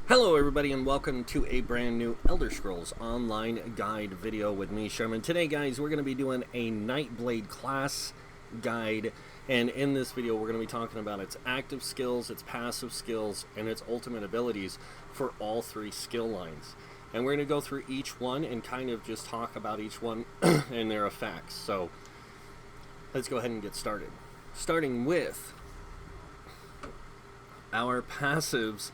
Hello everybody and welcome to a brand new Elder Scrolls Online guide video with me, Sherman. Today guys, we're going to be doing a Nightblade class guide, and in this video we're going to be talking about its active skills, its passive skills, and its ultimate abilities for all three skill lines. And we're going to go through each one and kind of just talk about each one and their effects. So let's go ahead and get started. Starting with our passives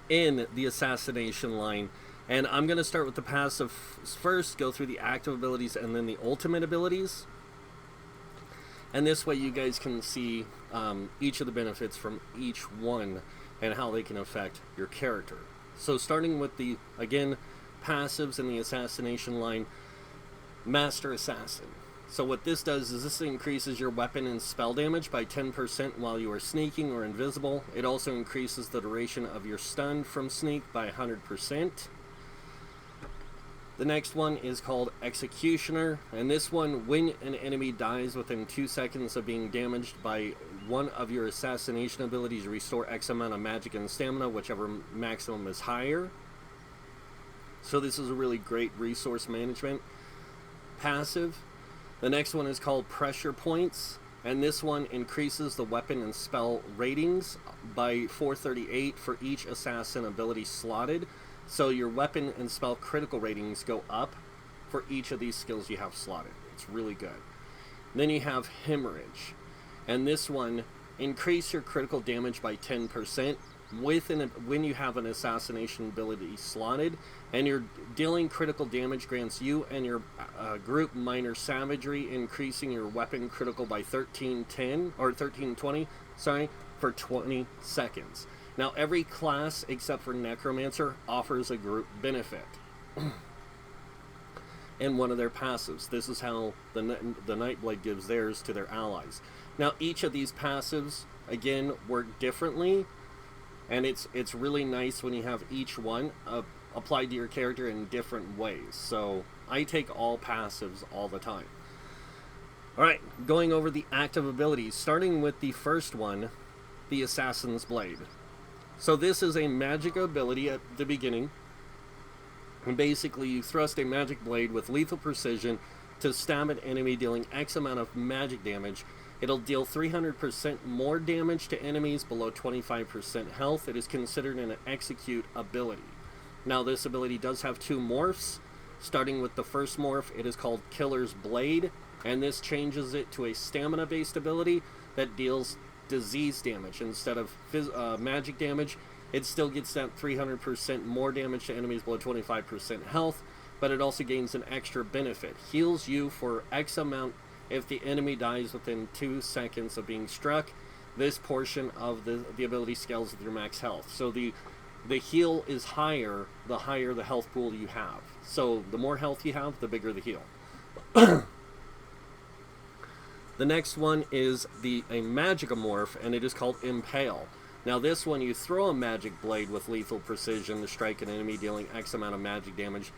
in the assassination line, and I'm going to start with the passive first, go through the active abilities and then the ultimate abilities, and this way you guys can see each of the benefits from each one and how they can affect your character. So starting with the, again, passives in the assassination line, Master Assassin. So what this does is this increases your weapon and spell damage by 10% while you are sneaking or invisible. It also increases the duration of your stun from sneak by 100%. The next one is called Executioner, and this one, when an enemy dies within 2 seconds of being damaged by one of your assassination abilities, restore X amount of magic and stamina, whichever maximum is higher. So this is a really great resource management passive. The next one is called Pressure Points, and this one increases the weapon and spell ratings by 438 for each assassin ability slotted. So your weapon and spell critical ratings go up for each of these skills you have slotted. It's really good. Then you have Hemorrhage, and this one, increase your critical damage by 10% when you have an assassination ability slotted, and you're dealing critical damage grants you and your group minor savagery, increasing your weapon critical by 1320 for 20 seconds. Now every class except for Necromancer offers a group benefit in one of their passives. This is how the Nightblade gives theirs to their allies. Now each of these passives again work differently, and it's really nice when you have each one applied to your character in different ways. So I take all passives all the time. Alright, going over the active abilities, starting with the first one, the Assassin's Blade. So this is a magic ability at the beginning, and basically you thrust a magic blade with lethal precision to stab an enemy, dealing X amount of magic damage. It'll deal 300% more damage to enemies below 25% health. It is considered an execute ability. Now this ability does have two morphs. Starting with the first morph, it is called Killer's Blade, and this changes it to a stamina based ability that deals disease damage instead of magic damage. It still gets that 300% more damage to enemies below 25% health, but it also gains an extra benefit. Heals you for X amount if the enemy dies within 2 seconds of being struck. This portion of the ability scales with your max health. So the heal is higher the health pool you have. So the more health you have, the bigger the heal. The next one is a magic morph, and it is called Impale. Now this one, you throw a magic blade with lethal precision to strike an enemy, dealing X amount of magic damage,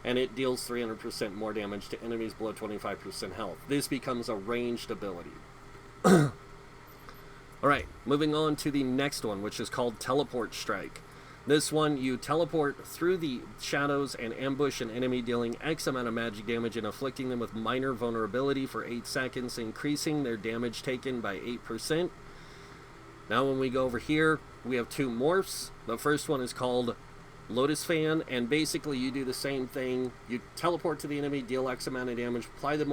and it deals 300% more damage to enemies below 25% health. This becomes a ranged ability. Alright, moving on to the next one, which is called Teleport Strike. This one, you teleport through the shadows and ambush an enemy, dealing X amount of magic damage and afflicting them with minor vulnerability for 8 seconds, increasing their damage taken by 8%. Now when we go over here, we have two morphs. The first one is called Lotus Fan, and basically you do the same thing. You teleport to the enemy, deal X amount of damage, apply the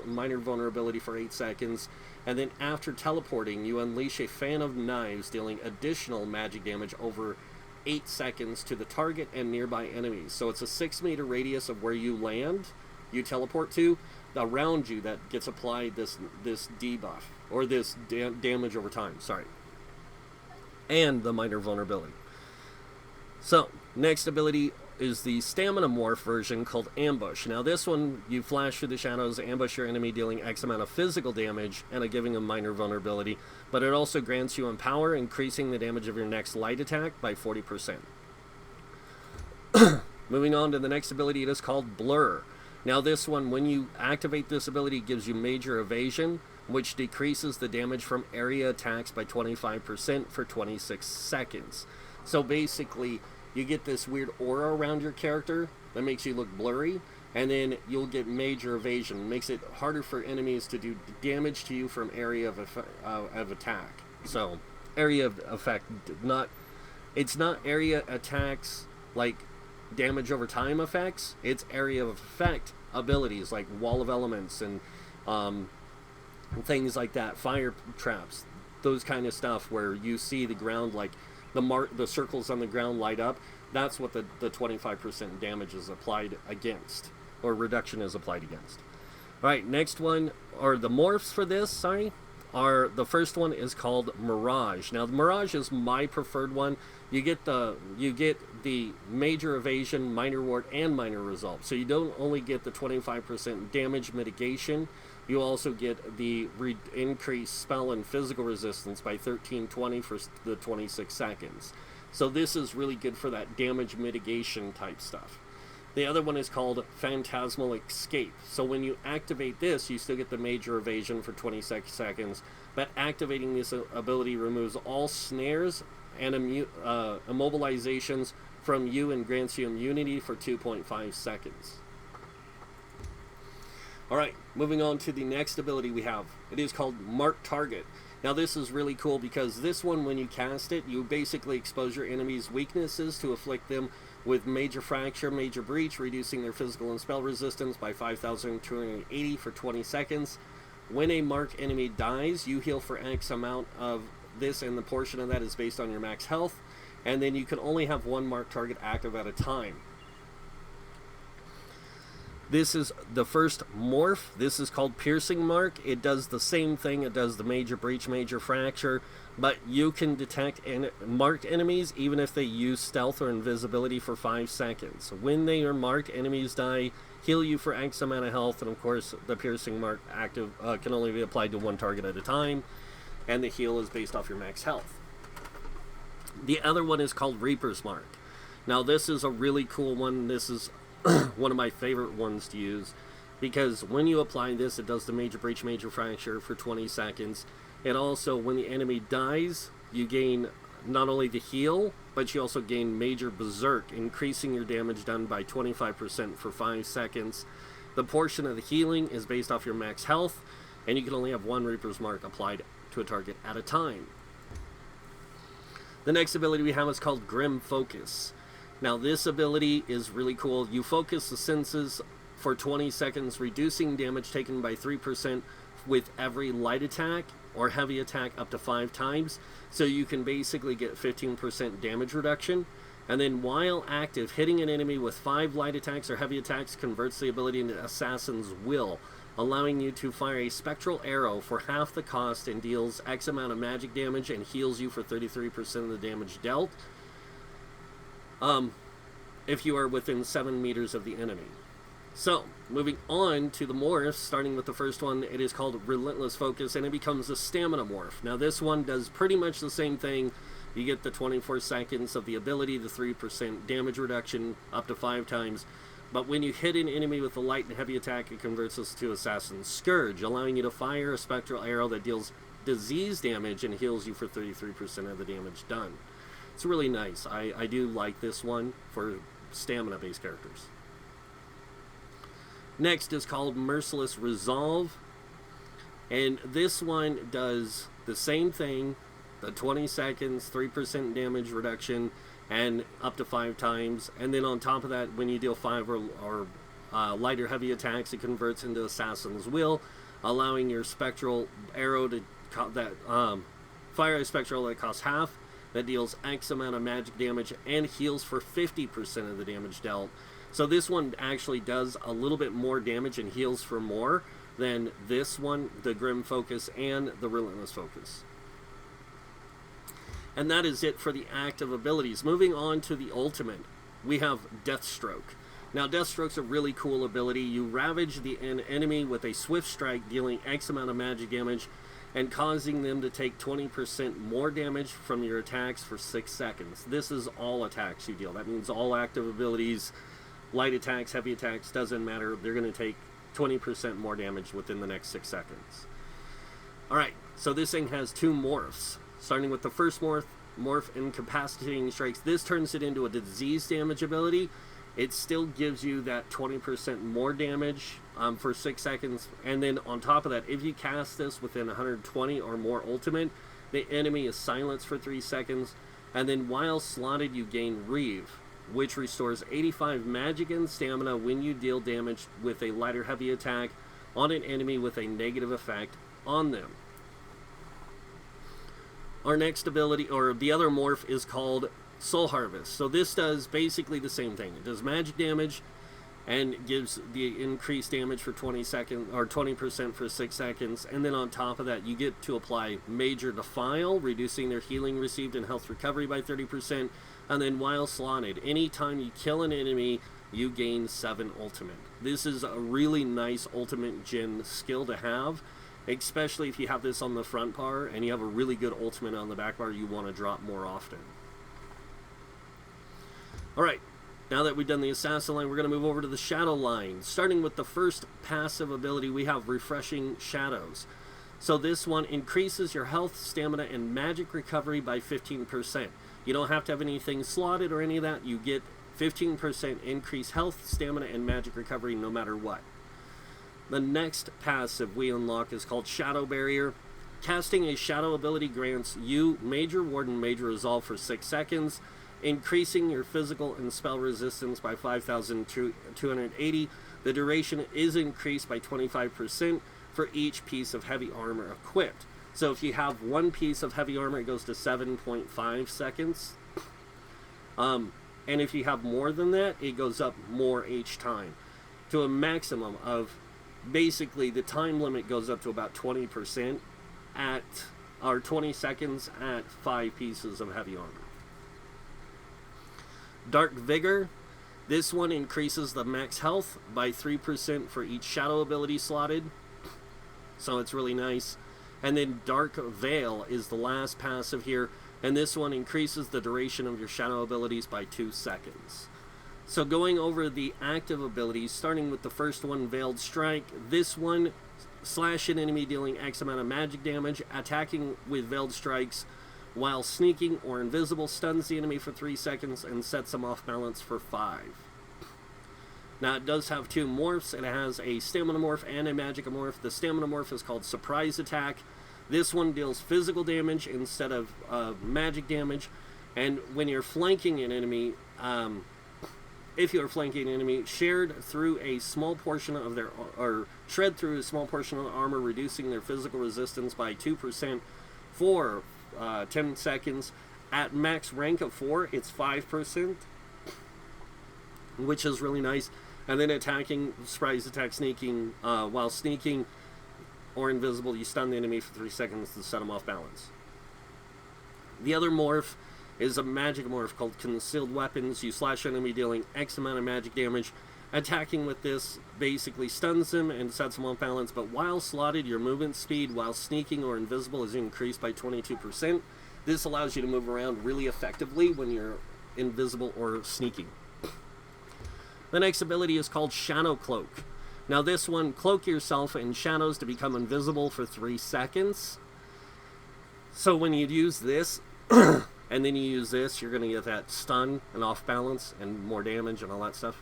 minor vulnerability for 8 seconds, and then after teleporting, you unleash a fan of knives, dealing additional magic damage over 8 seconds to the target and nearby enemies. So it's a 6-meter radius of where you land, you teleport to, around you, that gets applied this debuff, or this damage over time, sorry, and the minor vulnerability. So, next ability is the Stamina Morph version called Ambush. Now this one, you flash through the shadows, ambush your enemy, dealing X amount of physical damage and giving a minor vulnerability, but it also grants you Empower, increasing the damage of your next light attack by 40%. Moving on to the next ability, it is called Blur. Now this one, when you activate this ability, it gives you Major Evasion, which decreases the damage from area attacks by 25% for 26 seconds. So basically, you get this weird aura around your character that makes you look blurry, and then you'll get major evasion. It makes it harder for enemies to do damage to you from area of attack. So, area of effect, it's not area attacks like damage over time effects, it's area of effect abilities like Wall of Elements and things like that, fire traps, those kind of stuff where you see the ground, like the circles on the ground light up. That's what the 25% damage is applied against, or reduction is applied against. Alright, next one, or the morphs for this, are the first one is called Mirage. Now the Mirage is my preferred one. You get the major evasion, minor ward, and minor resolve. So you don't only get the 25% damage mitigation, you also get the increased spell and physical resistance by 1320 for the 26 seconds. So this is really good for that damage mitigation type stuff. The other one is called Phantasmal Escape. So when you activate this, you still get the major evasion for 26 seconds, but activating this ability removes all snares and immobilizations from you and grants you immunity for 2.5 seconds. Alright, moving on to the next ability we have. It is called Mark Target. Now this is really cool because this one, when you cast it, you basically expose your enemy's weaknesses to afflict them with Major Fracture, Major Breach, reducing their physical and spell resistance by 5,280 for 20 seconds. When a marked enemy dies, you heal for X amount of this, and the portion of that is based on your max health, and then you can only have one marked target active at a time. This is the first morph. This is called Piercing Mark. It does the same thing. It does the Major Breach, Major Fracture, but you can detect marked enemies even if they use stealth or invisibility for 5 seconds. When they are marked, enemies die, heal you for X amount of health, and of course the Piercing Mark active can only be applied to one target at a time, and the heal is based off your max health. The other one is called Reaper's Mark. Now this is a really cool one. This is one of my favorite ones to use, because when you apply this, it does the Major Breach, Major Fracture for 20 seconds. And also, when the enemy dies, you gain not only the heal, but you also gain Major Berserk, increasing your damage done by 25% for 5 seconds. The portion of the healing is based off your max health, and you can only have one Reaper's Mark applied to a target at a time. The next ability we have is called Grim Focus. Now this ability is really cool. You focus the senses for 20 seconds, reducing damage taken by 3% with every light attack or heavy attack up to 5 times. So you can basically get 15% damage reduction. And then while active, hitting an enemy with 5 light attacks or heavy attacks converts the ability into Assassin's Will, allowing you to fire a spectral arrow for half the cost and deals X amount of magic damage and heals you for 33% of the damage dealt. If you are within 7 meters of the enemy. So, moving on to the morphs, starting with the first one, it is called Relentless Focus, and it becomes a Stamina Morph. Now this one does pretty much the same thing. You get the 24 seconds of the ability, the 3% damage reduction up to 5 times, but when you hit an enemy with a light and heavy attack, it converts us to Assassin's Scourge, allowing you to fire a spectral arrow that deals disease damage and heals you for 33% of the damage done. It's really nice. I do like this one for stamina-based characters. Next is called Merciless Resolve, and this one does the same thing, the 20 seconds, 3% damage reduction, and up to 5 times, and then on top of that, when you deal 5 or lighter heavy attacks, it converts into Assassin's Will, allowing your spectral arrow to fire a spectral that costs half, that deals X amount of magic damage and heals for 50% of the damage dealt. So this one actually does a little bit more damage and heals for more than this one, the Grim Focus and the Relentless Focus. And that is it for the active abilities. Moving on to the ultimate, we have Deathstroke. Now Deathstroke's a really cool ability. You ravage the enemy with a swift strike, dealing X amount of magic damage and causing them to take 20% more damage from your attacks for 6 seconds. This is all attacks you deal. That means all active abilities, light attacks, heavy attacks, doesn't matter. They're going to take 20% more damage within the next 6 seconds. Alright, so this thing has 2 morphs. Starting with the first morph, Morph Incapacitating Strikes. This turns it into a disease damage ability. It still gives you that 20% more damage for 6 seconds. And then on top of that, if you cast this within 120 or more ultimate, the enemy is silenced for 3 seconds. And then while slotted, you gain Reeve, which restores 85 magic and stamina when you deal damage with a lighter heavy attack on an enemy with a negative effect on them. Our next ability, or the other morph, is called Soul Harvest. So this does basically the same thing. It does magic damage and gives the increased damage for 20 seconds, or 20% for 6 seconds. And then on top of that, you get to apply Major Defile, reducing their healing received and health recovery by 30%. And then while slotted, anytime you kill an enemy, you gain 7 ultimate. This is a really nice ultimate gen skill to have, especially if you have this on the front bar and you have a really good ultimate on the back bar you want to drop more often. Alright, now that we've done the Assassin line, we're going to move over to the Shadow line. Starting with the first passive ability, we have Refreshing Shadows. So this one increases your health, stamina, and magic recovery by 15%. You don't have to have anything slotted or any of that. You get 15% increased health, stamina, and magic recovery no matter what. The next passive we unlock is called Shadow Barrier. Casting a shadow ability grants you Major Ward and Major Resolve for 6 seconds, increasing your physical and spell resistance by 5,280. The duration is increased by 25% for each piece of heavy armor equipped. So if you have one piece of heavy armor, it goes to 7.5 seconds. And if you have more than that, it goes up more each time, to a maximum of, basically the time limit goes up to about 20% at, or 20 seconds at 5 pieces of heavy armor. Dark Vigor. This one increases the max health by 3% for each shadow ability slotted. So it's really nice. And then Dark Veil is the last passive here. And this one increases the duration of your shadow abilities by 2 seconds. So going over the active abilities, starting with the first one, Veiled Strike. This one, slash an enemy dealing X amount of magic damage. Attacking with Veiled Strikes while sneaking or invisible stuns the enemy for 3 seconds and sets them off balance for 5. Now it does have 2 morphs. It has a stamina morph and a magic morph. The stamina morph is called Surprise Attack. This one deals physical damage instead of magic damage. And when you're flanking an enemy, if you're flanking an enemy, shred through a small portion of their, or shred through a small portion of the armor, reducing their physical resistance by 2% for 10 seconds. At max rank of 4, it's 5%, which is really nice. And then attacking, surprise attack, sneaking, while sneaking or invisible, you stun the enemy for 3 seconds to set them off balance. The other morph is a magic morph called Concealed Weapons. You slash an enemy dealing X amount of magic damage. Attacking with this basically stuns them and sets them off balance, but while slotted, your movement speed while sneaking or invisible is increased by 22%. This allows you to move around really effectively when you're invisible or sneaking. The next ability is called Shadow Cloak. Now this one, cloak yourself in shadows to become invisible for 3 seconds. So when you use this, and then you use this, you're going to get that stun and off balance and more damage and all that stuff.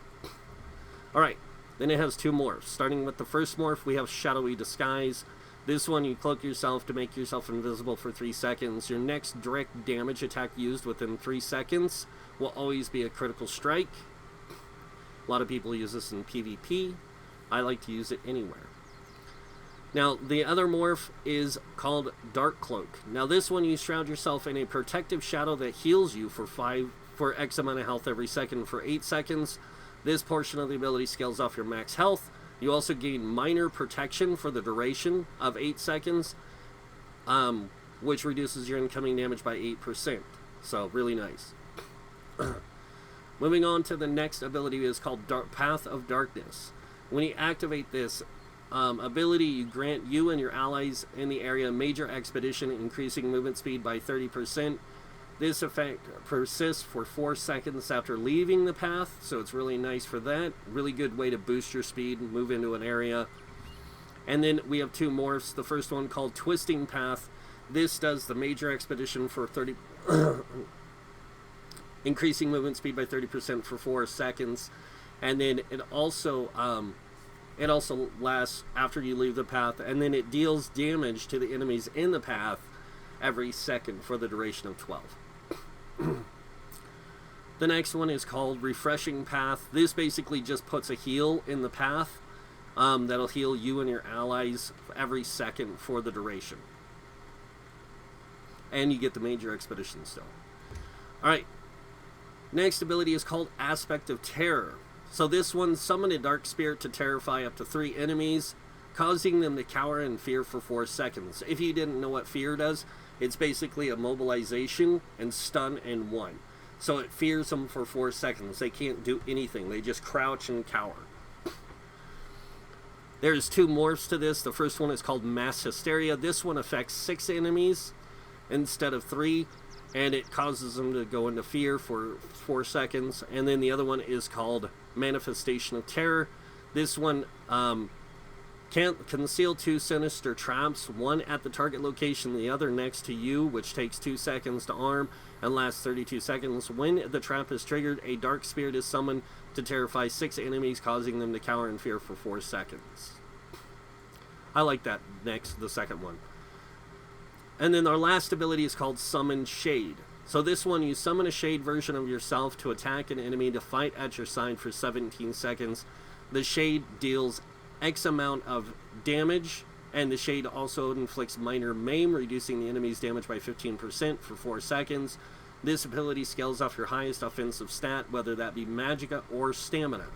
Alright, then it has 2 morphs. Starting with the first morph, we have Shadowy Disguise. This one, you cloak yourself to make yourself invisible for 3 seconds. Your next direct damage attack used within 3 seconds will always be a critical strike. A lot of people use this in PvP. I like to use it anywhere. Now, the other morph is called Dark Cloak. Now, this one, you shroud yourself in a protective shadow that heals you for X amount of health every second for 8 seconds. This portion of the ability scales off your max health. You also gain minor protection for the duration of 8 seconds, which reduces your incoming damage by 8%. So, really nice. Moving on to the next ability is called Path of Darkness. When you activate this ability, you grant you and your allies in the area major expedition, increasing movement speed by 30%. This effect persists for 4 seconds after leaving the path, so it's really nice for that. Really good way to boost your speed and move into an area. And then we have 2 morphs. The first one called Twisting Path. This does the major expedition for 30 increasing movement speed by 30% for 4 seconds. And then it also lasts after you leave the path, and then it deals damage to the enemies in the path every second for the duration of 12. The next one is called Refreshing Path. This basically just puts a heal in the path that'll heal you and your allies every second for the duration. And you get the Major Expedition still. Alright. Next ability is called Aspect of Terror. So this one, summon a dark spirit to terrify up to 3 enemies, causing them to cower in fear for 4 seconds. If you didn't know what fear does, it's basically a mobilization and stun in one. So it fears them for 4 seconds. They can't do anything. They just crouch and cower. There's 2 morphs to this. The first one is called Mass Hysteria. This one affects 6 enemies instead of 3, and it causes them to go into fear for 4 seconds. And then the other one is called Manifestation of Terror. This one can't conceal 2 sinister traps, one at the target location, the other next to you, which takes 2 seconds to arm and lasts 32 seconds. When the trap is triggered, a dark spirit is summoned to terrify 6 enemies, causing them to cower in fear for 4 seconds. I like that the second one. And then our last ability is called Summon Shade. So this one, you summon a Shade version of yourself to attack an enemy to fight at your side for 17 seconds. The Shade deals X amount of damage, and the Shade also inflicts minor maim, reducing the enemy's damage by 15% for 4 seconds. This ability scales off your highest offensive stat, whether that be Magicka or Stamina.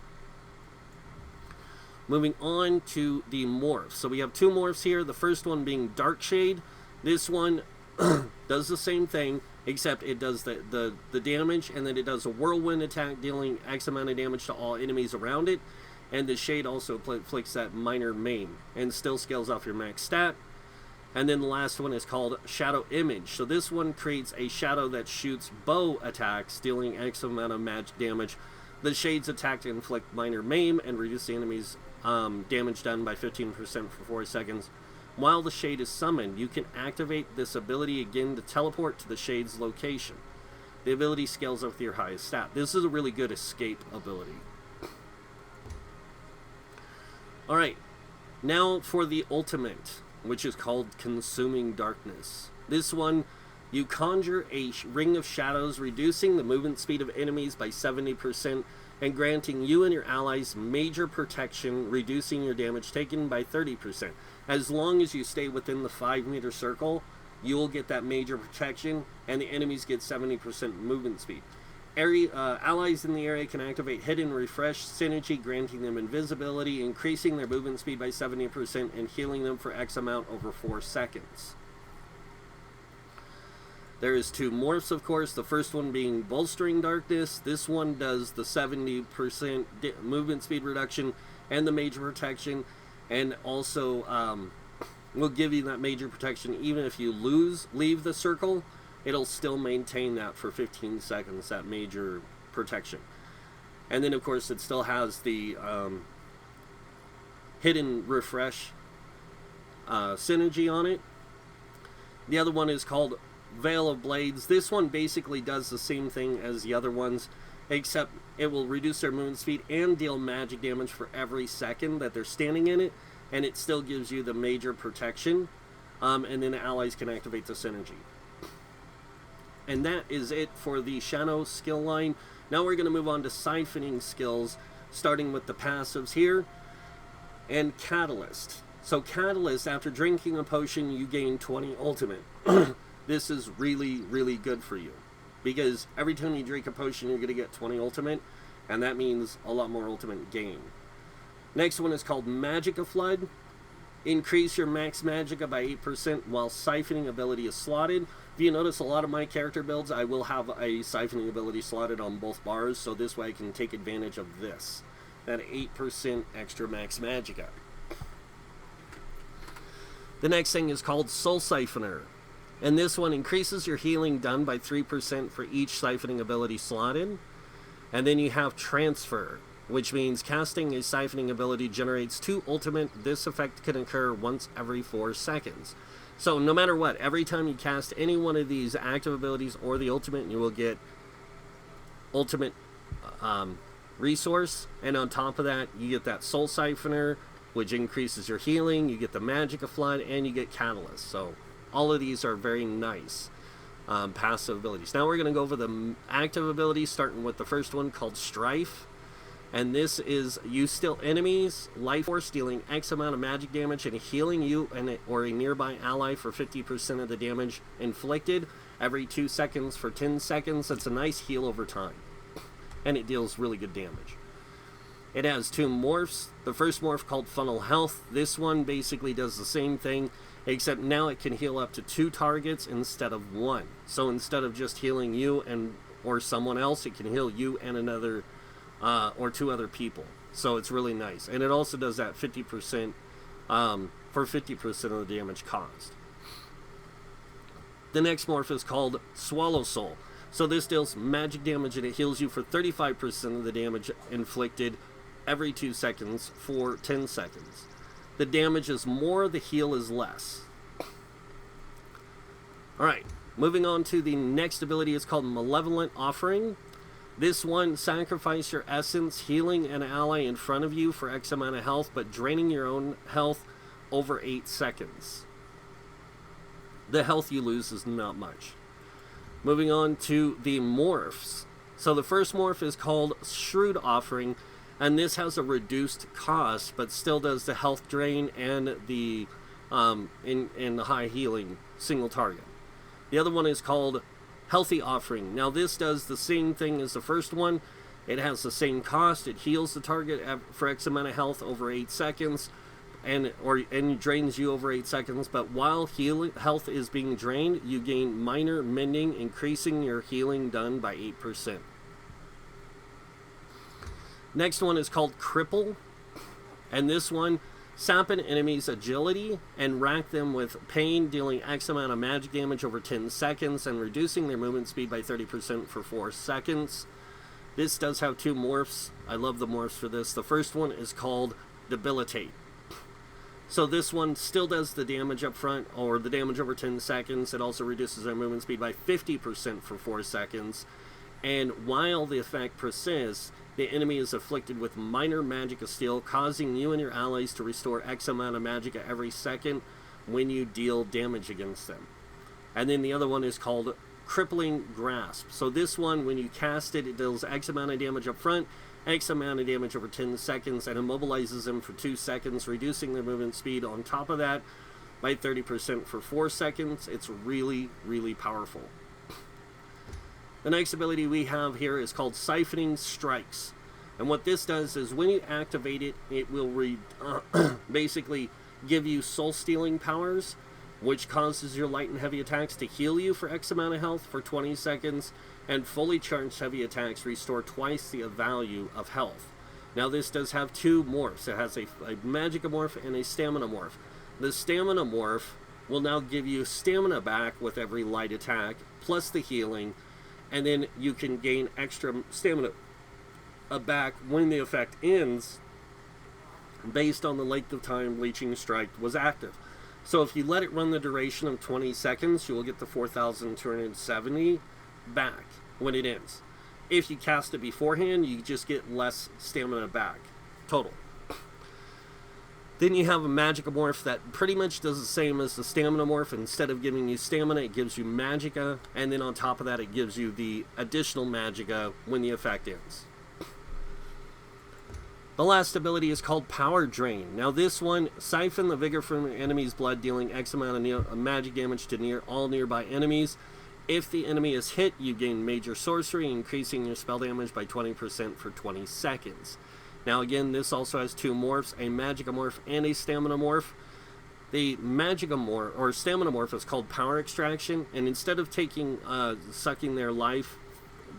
Moving on to the Morphs. So we have 2 Morphs here, the first one being Dark Shade. This one does the same thing, except it does the damage, and then it does a whirlwind attack, dealing X amount of damage to all enemies around it. And the Shade also inflicts that minor maim, and still scales off your max stat. And then the last one is called Shadow Image. So this one creates a shadow that shoots bow attacks, dealing X amount of magic damage. The Shade's attack to inflict minor maim and reduce the enemy's damage done by 15% for 4 seconds. While the Shade is summoned, you can activate this ability again to teleport to the Shade's location. The ability scales up with your highest stat. This is a really good escape ability. Alright, now for the ultimate, which is called Consuming Darkness. This one, you conjure a ring of shadows, reducing the movement speed of enemies by 70%, and granting you and your allies major protection, reducing your damage taken by 30%. As long as you stay within the 5-meter circle, you will get that major protection, and the enemies get 70% movement speed. Allies in the area can activate Hidden Refresh Synergy, granting them invisibility, increasing their movement speed by 70%, and healing them for X amount over 4 seconds. There is 2 Morphs, of course, the first one being Bolstering Darkness. This one does the 70% movement speed reduction and the major protection, and also will give you that major protection even if you leave the circle. It'll still maintain that for 15 seconds, that major protection. And then, of course, it still has the Hidden Refresh synergy on it. The other one is called Veil of Blades. This one basically does the same thing as the other ones, except it will reduce their movement speed and deal magic damage for every second that they're standing in it, and it still gives you the major protection, and then the allies can activate the synergy. And that is it for the Shadow skill line. Now we're going to move on to siphoning skills, starting with the passives here, and Catalyst. So Catalyst, after drinking a potion, you gain 20 ultimate. This is really, really good for you, because every time you drink a potion, you're going to get 20 ultimate, and that means a lot more ultimate gain. Next one is called Magicka Flood. Increase your max Magicka by 8% while siphoning ability is slotted. If you notice, a lot of my character builds, I will have a siphoning ability slotted on both bars, so this way I can take advantage of this. That 8% extra max Magicka. The next thing is called Soul Siphoner. And this one increases your healing done by 3% for each siphoning ability slotted. And then you have Transfer, which means casting a siphoning ability generates 2 ultimate. This effect can occur once every 4 seconds. So no matter what, every time you cast any one of these active abilities or the ultimate, you will get ultimate resource, and on top of that, you get that Soul Siphoner, which increases your healing, you get the Magic Flood, and you get Catalyst. So all of these are very nice passive abilities. Now we're going to go over the active abilities, starting with the first one called Strife. And this is, you steal enemies life force, dealing X amount of magic damage and healing you or a nearby ally for 50% of the damage inflicted every 2 seconds for 10 seconds. It's a nice heal over time, and it deals really good damage. It has 2 morphs. The first morph called Funnel Health. This one basically does the same thing, except now it can heal up to 2 targets instead of 1. So instead of just healing you or someone else, it can heal you and another or 2 other people. So it's really nice. And it also does that 50% for 50% of the damage caused. The next morph is called Swallow Soul. So this deals magic damage and it heals you for 35% of the damage inflicted every 2 seconds for 10 seconds. The damage is more, the heal is less. Alright, moving on to the next ability. It's called Malevolent Offering. This one, sacrifice your essence, healing an ally in front of you for X amount of health, but draining your own health over 8 seconds. The health you lose is not much. Moving on to the morphs. So the first morph is called Shrewd Offering, and this has a reduced cost, but still does the health drain and the in the high healing single target. The other one is called Healthy Offering. Now this does the same thing as the first one. It has the same cost. It heals the target for X amount of health over 8 seconds, and drains you over 8 seconds. But while health is being drained, you gain minor mending, increasing your healing done by 8%. Next one is called Cripple, and this one, sap an enemy's agility and rack them with pain, dealing X amount of magic damage over 10 seconds and reducing their movement speed by 30% for 4 seconds. This does have 2 morphs. I love the morphs for this. The first one is called Debilitate. So this one still does the damage up front, or the damage over 10 seconds. It also reduces their movement speed by 50% for 4 seconds. And while the effect persists, the enemy is afflicted with minor magic steel, causing you and your allies to restore X amount of magicka every second when you deal damage against them. And then the other one is called Crippling Grasp. So this one, when you cast it, it deals X amount of damage up front, X amount of damage over 10 seconds, and immobilizes them for 2 seconds, reducing their movement speed on top of that by 30% for 4 seconds. It's really, really powerful. The next ability we have here is called Siphoning Strikes. And what this does is when you activate it, it will basically give you soul stealing powers, which causes your light and heavy attacks to heal you for X amount of health for 20 seconds, and fully charged heavy attacks restore twice the value of health. Now this does have 2 morphs. It has a Magicka morph and a Stamina morph. The Stamina morph will now give you stamina back with every light attack, plus the healing, and then you can gain extra stamina back when the effect ends based on the length of time Leeching Strike was active. So if you let it run the duration of 20 seconds, you will get the 4,270 back when it ends. If you cast it beforehand, you just get less stamina back total. Then you have a Magicka morph that pretty much does the same as the Stamina morph. Instead of giving you stamina, it gives you Magicka, and then on top of that, it gives you the additional Magicka when the effect ends. The last ability is called Power Drain. Now this one, siphon the vigor from an enemy's blood, dealing X amount of magic damage to all nearby enemies. If the enemy is hit, you gain major sorcery, increasing your spell damage by 20% for 20 seconds. Now again, this also has 2 morphs, a Magicka morph and a Stamina morph. The Magicka morph, or Stamina morph, is called Power Extraction, and instead of sucking their life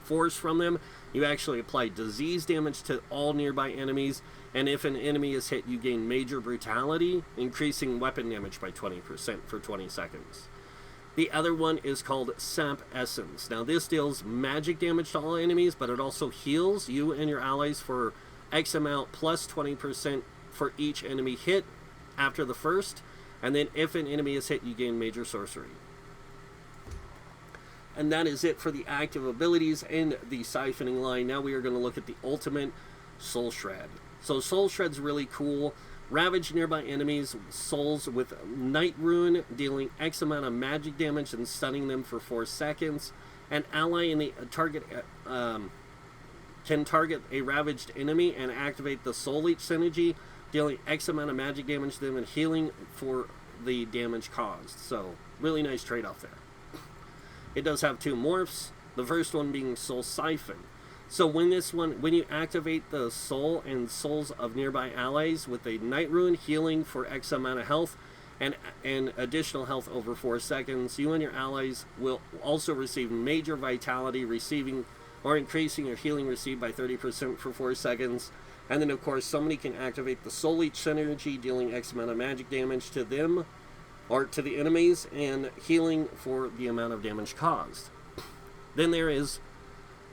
force from them, you actually apply disease damage to all nearby enemies, and if an enemy is hit, you gain Major Brutality, increasing weapon damage by 20% for 20 seconds. The other one is called Sap Essence. Now this deals magic damage to all enemies, but it also heals you and your allies for X amount plus 20% for each enemy hit after the first, And then if an enemy is hit, you gain major sorcery. And that is it for the active abilities in the Siphoning line. Now we are going to look at the ultimate, Soul Shred. So Soul Shred's really cool. Ravage nearby enemies' souls with Night Rune, dealing X amount of magic damage and stunning them for 4 seconds. An ally in the target can target a ravaged enemy and activate the Soul Leech synergy, dealing X amount of magic damage to them and healing for the damage caused. So, really nice trade-off there. It does have 2 morphs, the first one being Soul Siphon. So when you activate the soul and souls of nearby allies with a Night Rune, healing for X amount of health and additional health over 4 seconds, you and your allies will also receive major vitality, receiving or increasing your healing received by 30% for 4 seconds. And then of course somebody can activate the Soul Leech synergy, dealing X amount of magic damage to them or to the enemies and healing for the amount of damage caused. Then there is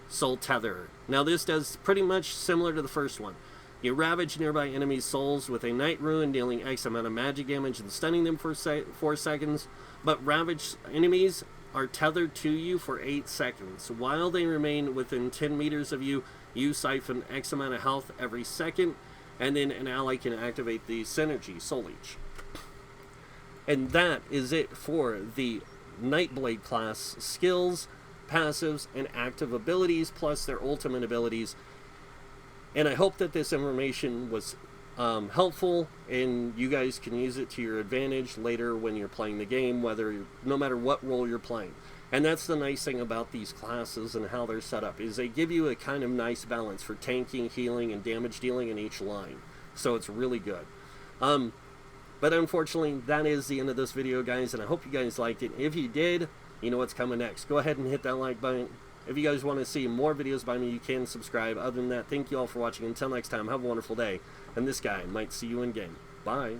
Soul Tether. Now this does pretty much similar to the first one. You ravage nearby enemies' souls with a Night Rune, dealing X amount of magic damage and stunning them for 4 seconds. But ravaged enemies are tethered to you for 8 seconds. While they remain within 10 meters of you, you siphon X amount of health every second, and then an ally can activate the synergy, Soul Leech. And that is it for the Nightblade class skills, passives, and active abilities, plus their ultimate abilities. And I hope that this information was helpful, and you guys can use it to your advantage later when you're playing the game, no matter what role you're playing. And that's the nice thing about these classes and how they're set up, is they give you a kind of nice balance for tanking, healing, and damage dealing in each line. So it's really good. But unfortunately, that is the end of this video, guys, and I hope you guys liked it. If you did, you know what's coming next. Go ahead and hit that like button. If you guys want to see more videos by me, you can subscribe. Other than that, thank you all for watching. Until next time, have a wonderful day. And this guy might see you in game. Bye.